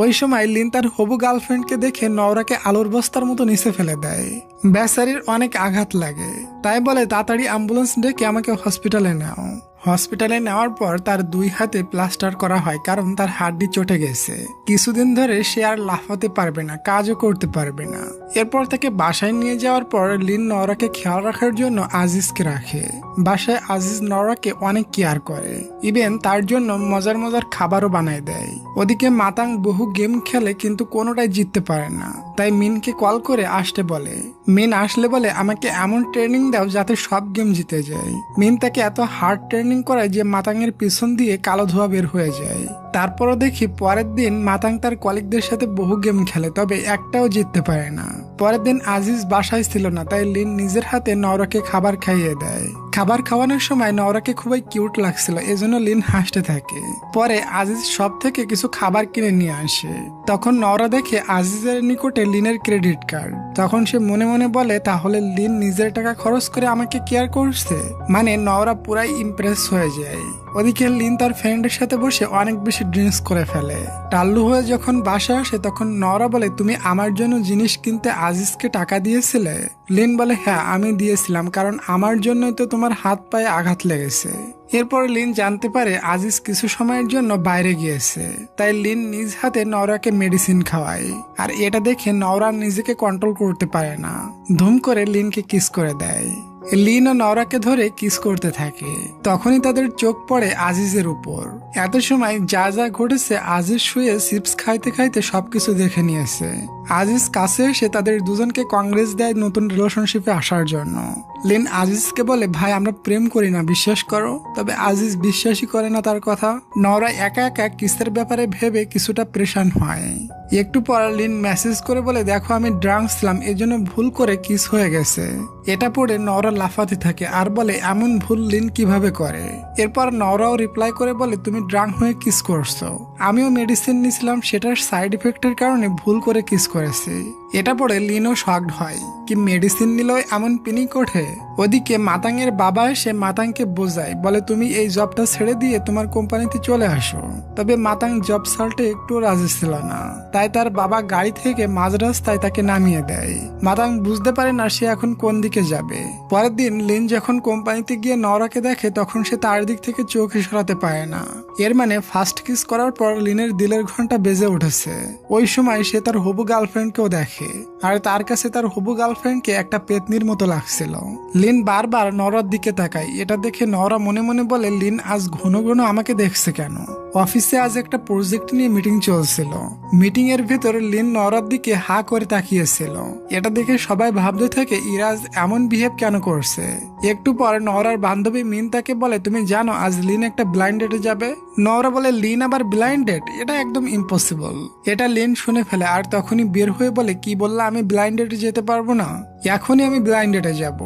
ওই সময় লিন তার হবু গার্লফ্রেন্ডকে দেখে নওরাকে আলুর বস্তার মতো নিচে ফেলে দেয়। বেচারির অনেক আঘাত লাগে, তাই বলে তাড়াতাড়ি অ্যাম্বুলেন্স ডেকে আমাকে হসপিটালে নাও। হসপিটালে নেওয়ার পর তার 2 হাতে প্লাস্টার করা হয়, কারণ তার হাড্ডি চটে গেছে। কিছুদিন ধরে সে আর লাফাতে পারবে না, কাজও করতে পারবে না। এরপর তাকে বাসায় নিয়ে যাওয়ার পর লিন নওরাকে খেয়াল রাখার জন্য আজিজকে রাখে। বাসায় আজিজ নওরাকে অনেক কেয়ার করে, ইভেন তার জন্য মজার মজার খাবারও বানায় দেয়। ওদিকে মাতাং বহু গেম খেলে কিন্তু কোনোটাই জিততে পারে না, তাই মিনকে কল করে আসতে বলে। মিন আসলে বলে, আমাকে এমন ট্রেনিং দাও যাতে সব গেম জিতে যায়। মিন তাকে এত হার্ড ট্রেনিং করায় যে মাতাংয়ের পিছন দিয়ে কালো ধোয়া বের হয়ে যায়। তারপরও দেখি পরের দিন মাতাং তার কলিগদের সাথে বহু গেম খেলে, তবে একটাও জিততে পারে না। পরের দিন আজিজ বাসায় ছিল না, তাই লিন নিজের হাতে নওরাকে খাবার খাইয়ে দেয়। খাবার খাওয়ানোর সময় নওরাকে খুবই কিউট লাগছিল, এজন্য লিন হাসতে থাকে। পরে আজিজ সব থেকে কিছু খাবার কিনে নিয়ে আসে। তখন নওরা দেখে আজিজের নিকটে লিনের ক্রেডিট কার্ড। তখন সে মনে মনে বলে, তাহলে লিন নিজের টাকা খরচ করে আমাকে কেয়ার করছে। মানে নওরা পুরাই ইমপ্রেস হয়ে যায়। ওদিকে লিন তার ফ্রেন্ডের সাথে বসে অনেক বেশি ড্রিঙ্কস করে ফেলে। টাল্লু হয়ে যখন বাসায় আসে তখন নওরা বলে, তুমি আমার জন্য জিনিস কিনতে আজিজকে টাকা দিয়েছিলে? লিন বলে, হ্যাঁ আমি দিয়েছিলাম, কারণ আমার জন্যই তো তোমার হাত পায়ে আঘাত লেগেছে। এরপর লিন জানতে পারে আজিজ কিছু সময়ের জন্য বাইরে গিয়েছে, তাই লিন নিজ হাতে নওরাকে মেডিসিন খাওয়ায়। আর এটা দেখে নওরা নিজেকে কন্ট্রোল করতে পারে না, ধুম করে লিনকে কিস করে দেয়। লিন ও নওরাকে ধরে কিস করতে থাকে। তখনই তাদের চোখ পড়ে আজিজের উপর। এত সময় যা যা ঘটেছে আজিজ শুয়ে চিপস খাইতে খাইতে সবকিছু দেখে নিয়েছে। আজিজ কাছে এসে তাদের দুজনকে কংগ্রেস দেয় নতুন রিলেশনশিপে আসার জন্য। লিন আজিজকে বলে, ভাই আমরা প্রেম করি না, বিশ্বাস করো। তবে আজিজ বিশ্বাসই করে না তার কথা। নওরা একা একা কিসের ব্যাপারে ভেবে কিছুটা প্রেশান হয়। একটু পর লিন মেসেজ করে বলে, দেখো আমি ড্রাঙ্ক ছিলাম, এজন্য ভুল করে কিস হয়ে গেছে। এটা পড়ে নওরা লাফাতে থাকে আর বলে, এমন ভুল লিন কিভাবে করে? এরপর নওরাও রিপ্লাই করে বলে, তুমি ড্রাঙ্ক হয়ে কিস করছো, আমিও মেডিসিন নিয়েছিলাম, সেটার সাইড ইফেক্টের কারণে ভুল করে কিস করেছি। এটা পড়ে লিনও শকড হয়, কি মেডিসিন নিলেও এমন পিনিক ওঠে? ওদিকে মাতাংয়ের বাবা এসে মাতাংকে বোঝায়, বলে তুমি এই জবটা ছেড়ে দিয়ে তোমার কোম্পানিতে চলে আসো। তবে মাতাং জব ছাড়তে একটু রাজি ছিল না, তাই তার বাবা গাড়ি থেকে মাঝ রাস্তায় তাকে নামিয়ে দেয়। মাতাং বুঝতে পারে না সে এখন কোন দিকে যাবে। পরের দিন লিন যখন কোম্পানিতে গিয়ে নওরাকে দেখে তখন সে তার দিক থেকে চোখ সরাতে পারে না। এর মানে ফার্স্ট কিস করার পর লিনের দিলের ঘন্টা বেজে উঠেছে। ওই সময় সে তার হবু গার্লফ্রেন্ডকেও দেখে, আর তার কাছে তার হবু গার্লফ্রেন্ডকে একটা পেতনির মতো লাগছিল। লিন বারবার নওরার দিকে তাকায়। এটা দেখে নওরা মনে মনে বলে, লিন আজ ঘন ঘন আমাকে দেখছে কেন? অফিসে আজ একটা প্রজেক্ট নিয়ে মিটিং চলছিল। মিটিং এর ভেতর লিন নওরার দিকে হা করে তাকিয়েছিল। এটা দেখে সবাই ভাবতে থাকে, ইরাজ এমন বিহেভ কেন করছে। একটু পর নওরার বান্ধবী মিন তাকে বলে, তুমি জানো আজ লিন একটা ব্লাইন্ড ডেটে যাবে? নওরা বলে, লিন আবার ব্লাইন্ড ডেট? এটা একদম ইম্পসিবল। এটা লিন শুনে ফেলে আর তখনই বের হয়ে বলে, কি বললা, আমি ব্লাইন্ড ডেটে যেতে পারবো না? এখনই আমি ব্লাইন্ড ডেটে যাব।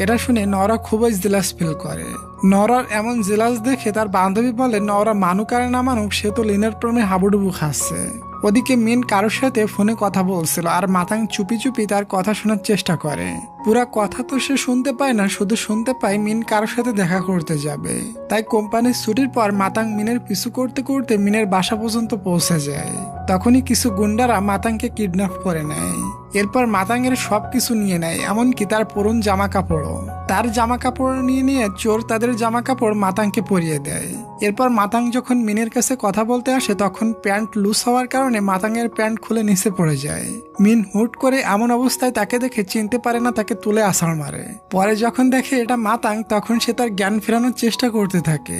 এটা শুনে নওরা খুবই জেলাস ফিল করে। নওরার এমন জেলাস দেখে তার বান্ধবী বলে, নওরা মানুক আর না মানুক, সে তো লিনের প্রেমে হাবুডুবু খাচ্ছে। ওদিকে মিন কারোর সাথে ফোনে কথা বলছিল আর মাতাং চুপি চুপি তার কথা শোনার চেষ্টা করে। পুরা কথা তো সে শুনতে পায় না, শুধু শুনতে পায় মিন কারোর সাথে দেখা করতে যাবে। তাই কোম্পানির ছুটির পর মাতাং মিনের পিছু করতে করতে মিনের বাসা পর্যন্ত পৌঁছে যায়। তখনই কিছু গুন্ডারা মাতাংকে কিডন্যাপ করে নেয়। এরপর মাতাংয়ের সবকিছু নিয়ে নেয়, এমনকি তার পুরন জামা কাপড়ও। তার জামা কাপড় নিয়ে নিয়ে চোর তাদের জামা কাপড় মাতাংকে পরিয়ে দেয়। এরপর মাতাং যখন মিনের কাছে কথা বলতে আসে তখন প্যান্ট লুজ হওয়ার কারণে মাতাংয়ের প্যান্ট খুলে নিচে পড়ে যায়। মিন হুট করে এমন অবস্থায় তাকে দেখে চিনতে পারে না, তাকে তুলে আছাড় মারে। পরে যখন দেখে এটা মাতাং তখন সে তার জ্ঞান ফেরানোর চেষ্টা করতে থাকে।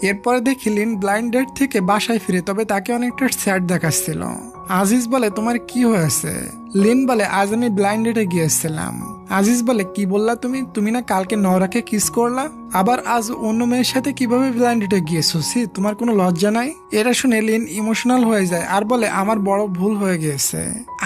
এরপরে দেখি লিন ব্লাইন্ড ডেট থেকে বাসায় ফিরে, তবে তাকে অনেকটা স্যাড দেখাচ্ছিল। আজিজ বলে তোমার কি হয়েছে? লিন বলে আজ আমি ব্লাইন্ড ডেটে গিয়েছিলাম। আজিজ বলে কি বললা তুমি? তুমি না কালকে নওরাকে কিস করলা, আবার আজ অন্য মেয়ের সাথে কিভাবে ব্লাইন্ড ডেটে গিয়েছো? সি, তোমার কোনো লজ্জা নাই? এটা শুনে লিন ইমোশনাল হয়ে যায় আর বলে আমার বড় ভুল হয়ে গিয়েছে।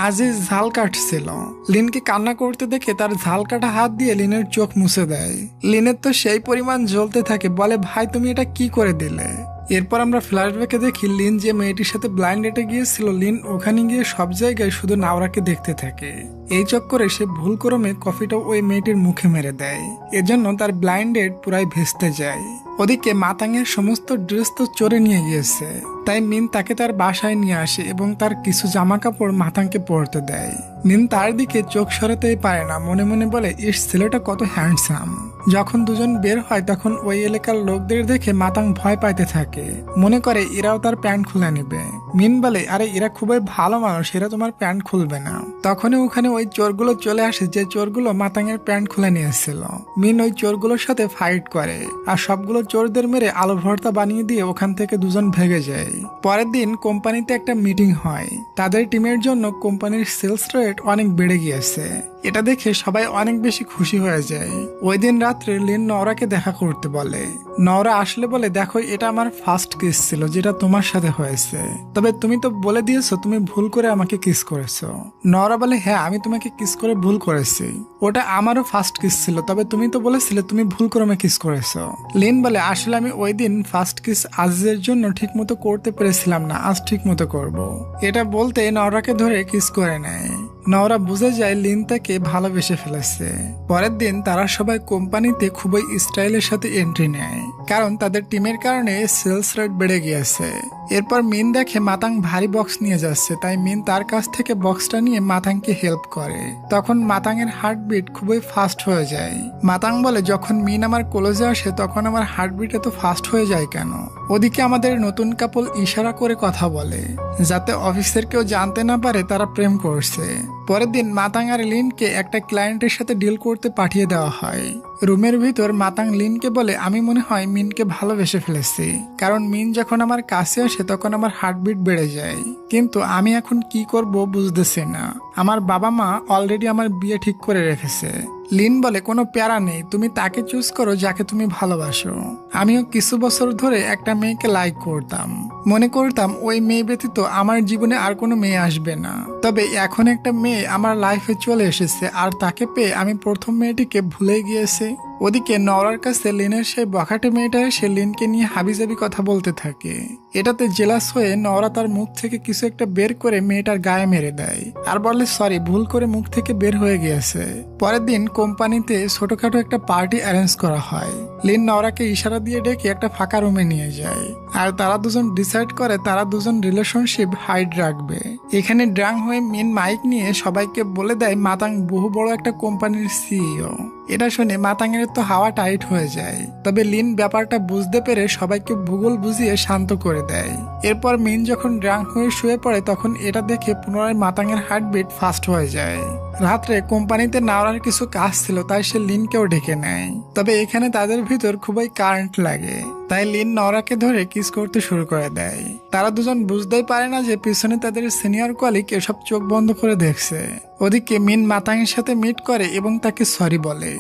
আজিজ ঝাল কাটছিল, লিনকে কান্না করতে দেখে তার ঝাল কাটা হাত দিয়ে লিনের চোখ মুছে দেয়। লিনের তো সেই পরিমাণ জ্বলতে থাকে, বলে ভাই তুমি এটা কি করে দিলে? এরপর আমরা ফ্ল্যাশব্যাকে দেখি লিন যে মেয়েটির সাথে ব্লাইন্ড ডেটে গিয়েছিল, লিন ওখানে গিয়ে সব জায়গায় শুধু নাওরাকে দেখতে থাকে। এই চক্করে সে ভুল ক্রমে কফিটা ওই মেয়েটির মুখে মেরে দেয়, এজন্য তার ব্লাইন্ড ডেট পুরাই ভেস্তে যায়। ওদিকে মাতাংয়ের সমস্ত ড্রেস তো চোরে নিয়ে গিয়েছে, তাই মিন তাকে তার বাসায় নিয়ে আসে এবং তার কিছু জামা কাপড় মাতাংকে পরতে দেয়। মিন তার দিকে চোখ সরাতেই পারে না, মনে মনে বলে ইস, ছেলেটা কত হ্যান্ডসাম। যখন দুজন বের হয় তখন ওই এলাকার লোকদের দেখে মাতাং ভয় পাইতে থাকে, মনে করে এরাও তার প্যান্ট খুলে নেবে। মিন বলে আরে এরা খুবই ভালো মানুষ, এরা তোমার প্যান্ট খুলবে না। তখনই ওখানে ওই চোরগুলো চলে আসে, যে চোরগুলো মাতাংয়ের প্যান্ট খুলে নিয়েছিল। মিন ওই চোরগুলোর সাথে ফাইট করে আর সবগুলো চোরদের মেরে আলু ভর্তা বানিয়ে দিয়ে ওখান থেকে দুজন ভেগে যায়। পরের দিন কোম্পানিতে একটা মিটিং হয়, তাদের টিমের জন্য কোম্পানির সেলস রেট অনেক বেড়ে গিয়েছে। এটা দেখে সবাই অনেক বেশি খুশি হয়ে যায়। ওই দিন রাত্রে লিন নওরাকে দেখা করতে বলে। নওরা আসলে বলে দেখো, এটা আমার ফার্স্ট কিস ছিল যেটা তোমার সাথে হয়েছে, তবে তুমি তো বলে দিয়েছো তুমি ভুল করে আমাকে কিস করেছো। নওরা বলে হ্যাঁ, আমি তোমাকে কিস করে ভুল করেছি, ওটা আমারও ফার্স্ট কিস ছিল, তবে তুমি তো বলেছিলে তুমি ভুল করে আমাকে কিস করেছো। লিন বলে আসলে আমি ওই দিন ফার্স্ট কিস আজিজের জন্য ঠিক মতো করতে পেরেছিলাম না, আজ ঠিক মতো করবো। এটা বলতে নওরাকে ধরে কিস করে নেয়। নওরা বুঝে যায় লিন তাকে ভালোবেসে ফেলেছে। পরের দিন তারা সবাই কোম্পানিতে খুবই স্টাইলের সাথে এন্ট্রি নেয়, কারণ তাদের টিমের কারণে সেলস রেট বেড়ে গিয়েছে। এরপর মিন দেখে মাতাং ভারী বক্স নিয়ে যাচ্ছে, তাই মিন তার কাছ থেকে বক্সটা নিয়ে মাতাংকে হেল্প করে। তখন মাতাংয়ের হার্টবিট খুবই ফাস্ট হয়ে যায়। মাতাং বলে যখন মিন আমার কলেজে আসে তখন আমার হার্টবিট এত ফাস্ট হয়ে যায় কেন? ওদিকে আমাদের নতুন কাপল ইশারা করে কথা বলে, যাতে অফিসের কেউ জানতে না পারে তারা প্রেম করছে। পরের দিন মাতাং আর লিনকে একটা ক্লায়েন্টের সাথে ডিল করতে পাঠিয়ে দেওয়া হয়। রুমের ভিতর মাতাং লিনকে বলে আমি মনে হয় মিনকে ভালোবেসে ফেলেছি, কারণ মিন যখন আমার কাছে আসে তখন আমার হার্টবিট বেড়ে যায়, কিন্তু আমি এখন কি করব বুঝতেছি না। আমার বাবা মা অলরেডি আমার বিয়ে ঠিক করে রেখেছে। লিন বলে কোনো প্যারা নেই, তুমি তাকে চুজ করো যাকে তুমি ভালোবাসো। আমিও কিছু বছর ধরে একটা মেয়েকে লাইক করতাম, মনে করতাম ওই মেয়ে ব্যতীত আমার জীবনে আর কোনো মেয়ে আসবে না, তবে এখন একটা মেয়ে আমার লাইফে চলে এসেছে আর তাকে পেয়ে আমি প্রথম মেয়েটিকে ভুলে গিয়েছি। ওদিকে নওরার কাছে লিনের সেই বখাটে মেয়েটা এসে লিনকে নিয়ে হাবিজাবি কথা বলতে থাকে। এটাতে জেলাস হয়ে নওরা তার মুখ থেকে কিছু একটা বের করে মেয়েটার গায়ে মেরে দেয় আর বলে সরি, ভুল করে মুখ থেকে বের হয়ে গিয়েছে। পরের দিন কোম্পানিতে ছোটখাটো একটা পার্টি অ্যারেঞ্জ করা হয়। লিন নওরাকে ইশারা দিয়ে ডেকে একটা ফাঁকা রুমে নিয়ে যায় আর তারা দুজন ডিসাইড করে তারা দুজন রিলেশনশিপ হাইড রাখবে। এখানে ড্রাং হয়ে মিন মাইক নিয়ে সবাইকে বলে দেয় মাতাং বহু বড় একটা কোম্পানির সিইও। এটা শুনে মাতাংয়ের তো হাওয়া টাইট হয়ে যায়, তবে লিন ব্যাপারটা বুঝতে পেরে সবাইকে ভূগোল বুঝিয়ে শান্ত করে দেয়। এরপর মিন যখন ড্রাং হয়ে শুয়ে পড়ে তখন এটা দেখে পুনরায় মাতাংয়ের হার্টবিট ফাস্ট হয়ে যায়। রাত্রে কোম্পানিতে নাওরার কিছু কাজ ছিল, তাই সে লিনকেও ডেকে নেয়, তবে এখানে তাদের ভিতর খুবই কারেন্ট লাগে, তাই লিন নওরাকে ধরে কিস করতে শুরু করে দেয়। তারা দুজন বুঝতেই পারে না যে পিছনে তাদের সিনিয়র কলিগ এসব চোখ বন্ধ করে দেখছে। ওদিকে মিন মাতাংয়ের সাথে মিট করে এবং তাকে সরি বলে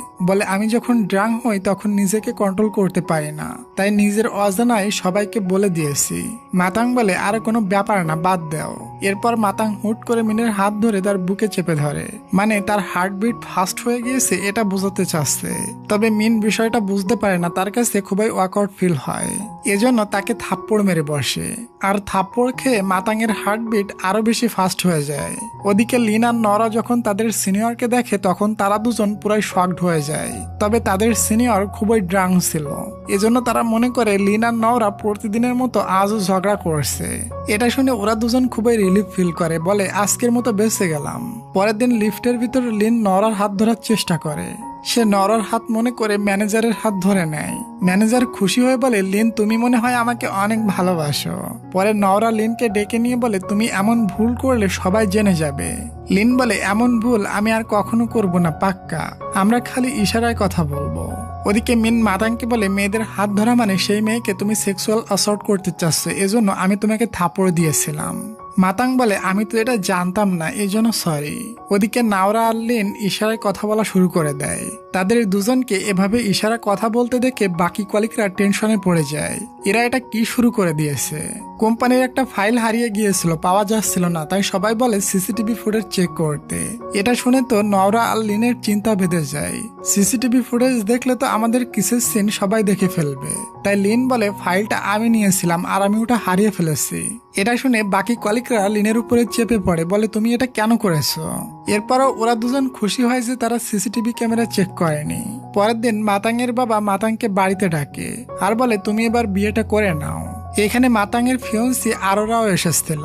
আমি যখন ড্রাং হই তখন নিজেকে কন্ট্রোল করতে পারি না, তাই নিজের অজানায় সবাইকে বলে দিয়েছি। মাতাং বলে আর কোনো ব্যাপার না, বাদ দাও। এরপর মাতাং হুট করে মিনের হাত ধরে তার বুকে চেপে ধরে, মানে তার হার্টবিট ফাস্ট হয়ে গিয়েছে এটা বোঝাতে চাচ্ছে। তবে মিন বিষয়টা বুঝতে পারে না, তার কাছে খুবই ওয়াকআউট ফিল হয়, এজন্য তাকে থাপ্পড় মেরে বসে। আর থাপ্পড় খেয়ে মাতাংয়ের হার্টবিট আরো বেশি ফাস্ট হয়ে যায়। ওদিকে লিন আর নরা যখন তাদের সিনিয়রকে দেখে তখন তারা দুজন পুরাই শকড হয়ে যায়, তবে তাদের সিনিয়র খুবই ড্রাং ছিল, এজন্য তারা মনে করে লিন আর নরা প্রতিদিনের মতো আজও ঝগড়া করছে। এটা শুনে ওরা দুজন খুবই রিলিফ ফিল করে, বলে আজকের মতো বেঁচে গেলাম। পরের দিন লিফটের ভিতরে লিন নরার হাত ধরার চেষ্টা করে, সে নরার হাত মনে করে ম্যানেজারের হাত ধরে নেয়। ম্যানেজার খুশি হয়ে বলে লিন তুমি মনে হয় আমাকে অনেক ভালোবাসো। পরে নরা লিনকে ডেকে নিয়ে বলে তুমি এমন ভুল করলে সবাই জেনে যাবে। লিন বলে এমন ভুল আমি আর কখনো করব না, পাক্কা, আমরা খালি ইশারায় কথা বলবো। ওদিকে মিন মাতাংকে বলে মেয়েদের হাত ধরা মানে সেই মেয়েকে তুমি সেক্সুয়াল অ্যাসল্ট করতে চাচ্ছ, এজন্য আমি তোমাকে থাপড় দিয়েছিলাম। মাতাং বলে আমি তো এটা জানতাম না, এই জন্য সরি। ওদিকে নাওরা আর লিন ইশারায় কথা বলা শুরু করে দেয়। তাদের দুজনকে এভাবে ইশারা কথা বলতে দেখে বাকি কলিগরা টেনশনে পড়ে যায়। এরা এটা কি শুরু করে দিয়েছে? কোম্পানির একটা ফাইল হারিয়ে গিয়েছিল, পাওয়া যাচ্ছিল না, তাই সবাই বলে সিসিটিভি ফুটেজ চেক করতে। এটা শুনে তো নওরা আর লিনের চিন্তা বেঁধে যায়। সিসিটিভি ফুটেজ দেখলে তো আমাদের কিসের সিন সবাই দেখে ফেলবে। তাই লিন বলে ফাইলটা আমি নিয়েছিলাম আর আমি ওটা হারিয়ে ফেলেছি। এটা শুনে বাকি কলিগরা লিনের উপরে চেপে পড়ে, বলে তুমি এটা কেন করেছো? এরপরও ওরা দুজন খুশি হয় যে তারা সিসিটিভি ক্যামেরা চেক করেনি। পরের দিন মাতাংয়ের বাবা মাতাংকে বাড়িতে ডাকে আর বলে তুমি এবার বিয়েটা করে নাও। এখানে মাতাংয়ের ফিয়ন্সি আরোরাও এসেছিল।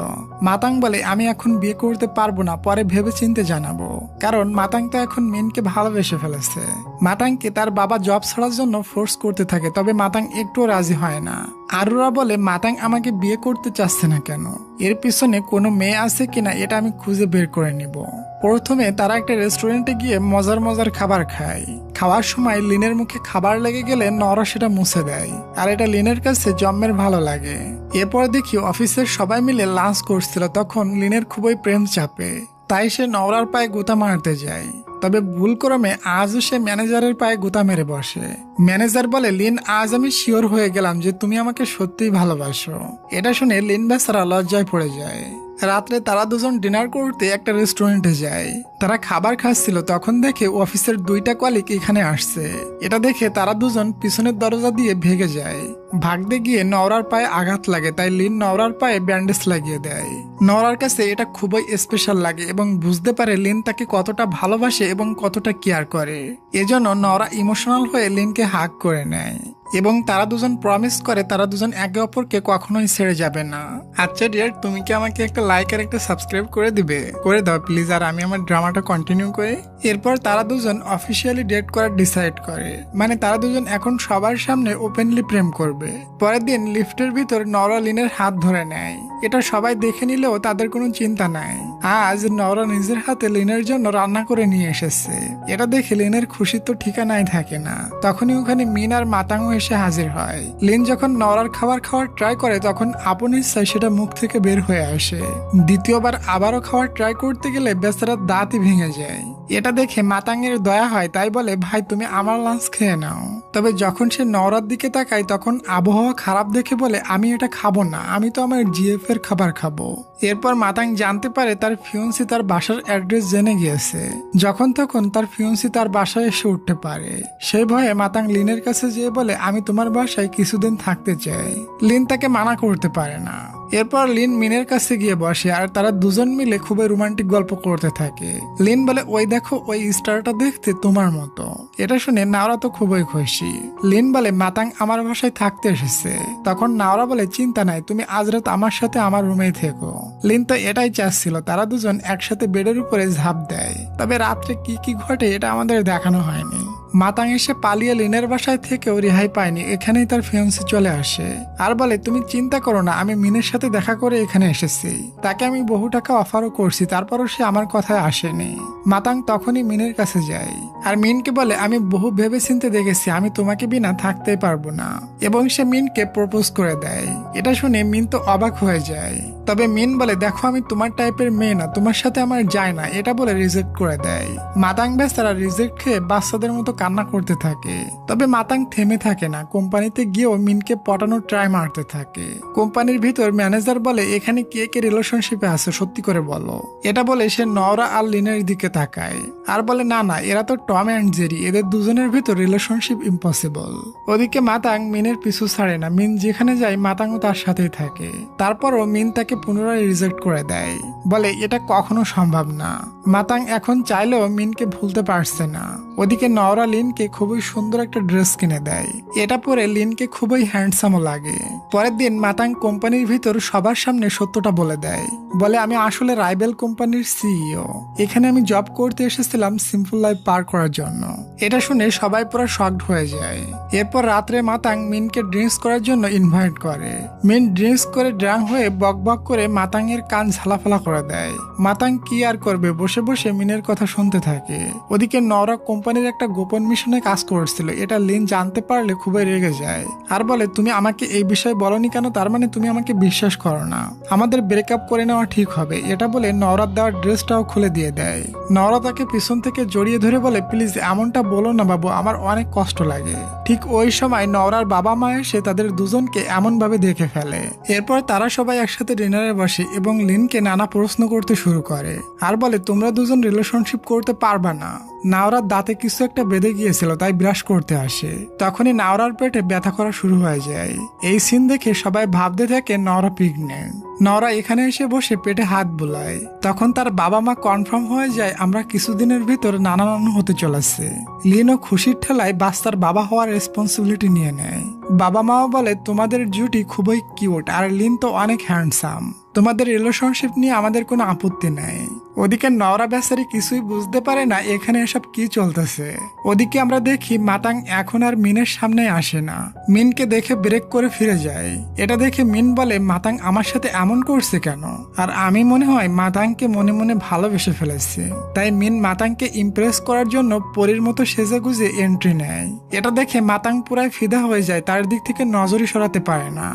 মাতাং বলে আমি এখন বিয়ে করতে পারবো না, পরে ভেবে চিন্তে জানাবো। কারণ মাতাং তো এখন মিনকে ভালোবেসে ফেলেছে। মাতাংকে তার বাবা জব ছাড়ার জন্য ফোর্স করতে থাকে, তবে মাতাং একটুও রাজি হয় না। আরোরা বলে মাতাং আমাকে বিয়ে করতে চাচ্ছে না কেন, এর পিছনে কোনো মেয়ে আছে কিনা এটা আমি খুঁজে বের করে নিব। প্রথমে তারা একটা রেস্টুরেন্টে গিয়ে মজার মজার খাবার খায়। খাওয়ার সময় লিনের মুখে খাবার লেগে গেলে নরা সেটা মুছে দেয়, আর এটা লিনের কাছে জম্মের ভালো লাগে। এরপর দেখি অফিসের সবাই মিলে লাঞ্চ করছিল, তখন লিনের খুবই প্রেম চাপে, তাই সে নওরার পায়ে গুতা মারতে যায়। তবে ভুলক্রমে আজও সে ম্যানেজারের পায়ে গুতা মেরে বসে। ম্যানেজার বলে লিন আজ আমি শিওর হয়ে গেলাম যে তুমি আমাকে সত্যিই ভালোবাসো। এটা শুনে লিন বেচারা লজ্জায় পড়ে যায়। রাত্রে তারা দুজন ডিনার করতে একটা রেস্টুরেন্টে যায়। তারা খাবার খাচ্ছিল, তখন দেখে অফিসের দুইটা কলিগ এখানে আসছে। এটা দেখে তারা দুজন পিছনের দরজা দিয়ে ভেগে যায়। ভাগতে গিয়ে নওরার পায়ে আঘাত লাগে, তাই লিন নওরার পায়ে ব্যান্ডেজ লাগিয়ে দেয়। নওরার কাছে এটা খুবই স্পেশাল লাগে এবং বুঝতে পারে লিন তাকে কতটা ভালোবাসে এবং কতটা কেয়ার করে। এজন্য নওরা ইমোশনাল হয়ে লিনকে হাগ করে নেয় এবং তারা দুজন প্রমিস করে তারা দুজন একে অপরকে কখনোই ছেড়ে যাবে না। আচ্ছা ডিয়ার, তুমি কি আমাকে একটা লাইক আর একটা সাবস্ক্রাইব করে দিবে? করে দাও প্লিজ, আর আমি আমার ড্রামাটা কন্টিনিউ করি। এরপর তারা দুজন অফিসিয়ালি ডেট করার ডিসাইড করে, মানে তারা দুজন এখন সবার সামনে ওপেনলি প্রেম করবে। পরের দিন লিফটের ভিতর নওরা লিনের হাত ধরে নেয়। এটা সবাই দেখে নিলেও তাদের কোনো চিন্তা নাই। আজ নওরা নিজের হাতে লিনের জন্য রান্না করে নিয়ে এসেছে। এটা দেখে লিনের খুশি তো ঠিকানাই থাকে না। তখনই ওখানে মিন আর মাতাংও এসে হাজির হয়। লিন যখন নওরার খাবার খাওয়ার ট্রাই করে তখন আপন ইচ্ছায় সেটা মুখ থেকে বের হয়ে আসে। দ্বিতীয়বার আবারও খাওয়ার ট্রাই করতে গেলে বেচারার দাঁতই ভেঙে যায়। এটা দেখে মাতাংয়ের দয়া হয়, তাই বলে ভাই তুমি আমার লাঞ্চ খেয়ে নাও। তবে যখন সে নওরার দিকে তাকায় তখন আবহাওয়া খারাপ দেখে বলে আমি এটা খাবো না, আমি তো আমার জিএফ এর খাবার খাবো। এরপর মাতাং জানতে পারে তার ফিয়ন্সি তার বাসার অ্যাড্রেস জেনে গিয়েছে। যখন তখন তার ফিয়ন্সি তার বাসায় এসে উঠতে পারে। সেই ভয়ে মাতাং লিনের কাছে যেয়ে বলে আমি তোমার বাসায় কিছুদিন থাকতে চাই। লিন তাকে মানা করতে পারে না। এরপর লিন মিনের কাছে গিয়ে বসে আর তারা দুজন মিলে খুবই রোমান্টিক গল্প করতে থাকে। লিন বলে ওই দেখো ওই স্টারটা দেখতে তোমার মতো। এটা শুনে নাওরা তো খুবই খুশি। লিন বলে মাতাং আমার বাসায় থাকতে এসেছে। তখন নাওরা বলে চিন্তা নাই, তুমি আজ রাত আমার সাথে আমার রুমেই থেকো। লিন তো এটাই চাচ্ছিল, তারা দুজন একসাথে বেডের উপরে ঝাঁপ দেয়। তবে রাত্রে কি কি ঘটে এটা আমাদের দেখানো হয়নি। মাতাং এসে পালিয়ে লিনের বাসায় থেকেও রেহাই পায়নি, এখানেই তার ফিয়ন্সি চলে আসে আর বলে তুমি চিন্তা করো না, আমি মিনের সাথে দেখা করে এখানে এসেছি। তাকে আমি বহু টাকা অফারও করছি, তারপরও সে আমার কথায় আসেনি। মাতাং তখনই মিনের কাছে যায় আর মিনকে বলে আমি বহু ভেবে চিন্তে দেখেছি, আমি তোমাকে বিনা থাকতেই পারবো না, এবং সে মিনকে প্রপোজ করে দেয়। এটা শুনে মিন তো অবাক হয়ে যায়। তবে মিন বলে দেখো আমি তোমার টাইপের মেয়ে না, তোমার সাথে আমার যায় না, এটা বলে রিজেক্ট করে দেয়। মাতাং বেচারা রিজেক্ট খেয়ে বাচ্চাদের মতো কান্না করতে থাকে। তবে মাতাং থেমে থাকে না, কোম্পানিতে গিয়েও মিনকে পটানোর ট্রাই মারতে থাকে। কোম্পানির ভিতর ম্যানেজার বলে এখানে কে কে রিলেশনশিপে আছে সত্যি করে বলো। এটা বলে সে নওরা আর লিনের দিকে তাকায় আর বলে না না, এরা তো টম অ্যান্ড জেরি, এদের দুজনের ভিতর রিলেশনশিপ ইম্পসিবল। ওদিকে মাতাং মিনের পিছু ছাড়ে না, মিন যেখানে যায় মাতাংও তার সাথেই থাকে। তারপরও মিন তাকে পুনরায় রিজেক্ট করে দেয়, বলে এটা কখনো সম্ভব না। মাতাং এখন চাইলেও মিনকে ভুলতে পারছে না। ওদিকে নওরা লিনকে খুবই সুন্দর একটা ড্রেস কিনে দেয়। এটা পরে লিনকে খুবই হ্যান্ডসামও লাগে। পরের দিন মাতাং কোম্পানির ভিতর সবার সামনে সত্যটা বলে দেয়, বলে আমি আসলে রাইবেল কোম্পানির সিইও, এখানে আমি জব করতে এসেছিলাম সিম্পল লাইফ পার করার জন্য। এটা শুনে সবাই পুরো শকড হয়ে যায়। এরপর রাত্রে মাতাং মিনকে ড্রিঙ্কস করার জন্য ইনভাইট করে। মিন ড্রিঙ্কস করে ড্রাং হয়ে বক বক করে মাতাং এর কান ঝালাফালা করে দেয়। মাতাং কি আর করবে, বসে বসে মিনের কথা শুনতে থাকে। ওদিকে নওরা কোম্পানির একটা গোপন গোপন মিশনে কাজ করছিল, এটা লিন জানতে পারলে খুবই রেগে যায় আর বলে তুমি আমাকে এই বিষয়ে বলনি কেন, তার মানে তুমি আমাকে বিশ্বাস করো না, আমাদের ব্রেকআপ করে নেওয়া ঠিক হবে। এটা বলে নওরাত দেওয়ার ড্রেসটাও খুলে দিয়ে দেয়। নওরাত তাকে পিছন থেকে জড়িয়ে ধরে বলে প্লিজ এমনটা বলো না বাবু, আমার অনেক কষ্ট লাগে। ঠিক ওই সময় নওরার বাবা মা এসে তাদের দুজনকে এমন ভাবে দেখে ফেলে। এরপর তারা সবাই একসাথে ডিনারে বসে এবং লিনকে নানা প্রশ্ন করতে শুরু করে আর বলে তোমরা দুজন রিলেশনশিপ করতে পারবা না। নাওরার দাঁতে কিছু একটা বেঁধে গিয়েছিল তাই ব্রাশ করতে আসে, তখনই নাওরার পেটে ব্যথা করা শুরু হয়ে যায়। এই সিন দেখে সবাই ভাবতে থাকে নওরা প্রেগন্যান্ট। নওরা এখানে এসে বসে পেটে হাত বুলায়, তখন তার বাবা মা কনফার্ম হয়ে যায় আমরা কিছুদিনের ভিতর নানা নানু হতে চলেছে। লিনও খুশির ঠেলায় বাচ্চার বাবা হওয়ার রেসপন্সিবিলিটি নিয়ে নেয়। বাবা মাও বলে তোমাদের জুটি খুবই কিউট আর লিন তো অনেক হ্যান্ডসাম, তোমাদের রিলেশনশিপ নিয়ে আমাদের কোনো আপত্তি নেই। ওদিকে নওরা বেচারি কিছুই বুঝতে পারে না এখানে এসব কি চলতেছে। ওদিকে আমরা দেখি মাতাং এখন আর মিনের সামনে আসে না, মিনকে দেখে ব্রেক করে ফিরে যায়। এটা দেখে মিন বলে মাতাং আমার সাথে এমন করছে কেন, আর আমি মনে হয় মাতাংকে মনে মনে ভালোবেসে ফেলেছি। তাই মিন মাতাংকে ইমপ্রেস করার জন্য পরীর মতো সেজে গুজে এন্ট্রি নেয়। এটা দেখে মাতাং পুরাই ফিদা হয়ে যায়, তার দিক থেকে নজরই সরাতে পারে না।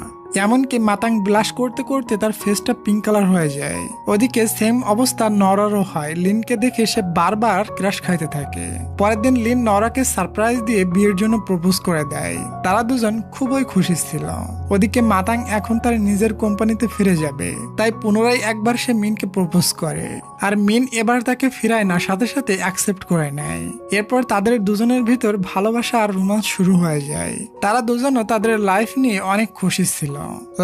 এমনকি মাতাং ব্লাশ করতে করতে তার ফেসটা পিঙ্ক কালার হয়ে যায়। ওদিকে সেম অবস্থা নরারও হয়, লিনকে দেখে সে বারবার ক্রাশ খাইতে থাকে। পরের দিন লিন নরাকে সারপ্রাইজ দিয়ে বিয়ের জন্য প্রপোজ করে দেয়। তারা দুজন খুবই খুশি ছিল। ওদিকে মাতাং এখন তার নিজের কোম্পানিতে ফিরে যাবে, তাই পুনরায় একবার সে মিনকে প্রপোজ করে আর মিন এবার তাকে ফিরায় না, সাথে সাথে অ্যাকসেপ্ট করে নেয়। এরপর তাদের দুজনের ভিতর ভালোবাসা আর রোমান্স শুরু হয়ে যায়। তারা দুজনও তাদের লাইফ নিয়ে অনেক খুশি ছিল।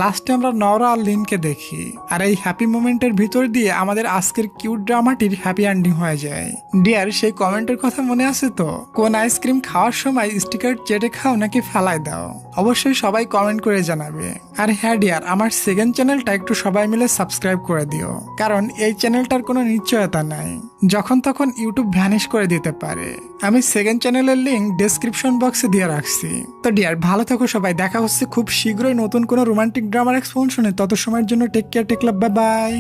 লাস্টে আমরা নওরা আর লিনকে দেখি, আর এই হ্যাপি মোমেন্টের ভিতর দিয়ে আমাদের আজকের কিউট ড্রামাটির হ্যাপি এন্ডিং হয়ে যায়। ডিয়ার, সেই কমেন্টের কথা মনে আছে তো? কোন আইসক্রিম খাওয়ার সময় স্টিকার চেটে খাও নাকি ফেলায় দাও? অবশ্যই সবাই কমেন্ট করে জানাবে। আর হ্যাঁ ডিয়ার, আমার সেকেন্ড চ্যানেলটা একটু সবাই মিলে সাবস্ক্রাইব করে দিও, কারণ এই চ্যানেলটার কোনো নিশ্চয়তা নাই, যখন তখন ইউটিউব ভ্যানিশ করে দিতে পারে। আমি সেকেন্ড চ্যানেলের লিঙ্ক ডেসক্রিপশন বক্সে দিয়ে রাখছি। তো ডিয়ার, ভালো থাকো সবাই, দেখা হচ্ছে খুব শীঘ্রই নতুন কোনো রোমান্টিক ড্রামার এক্সপোনেনশনে। তত সময়ের জন্য টেক কেয়ার, টেক লাভ, বাই বাই।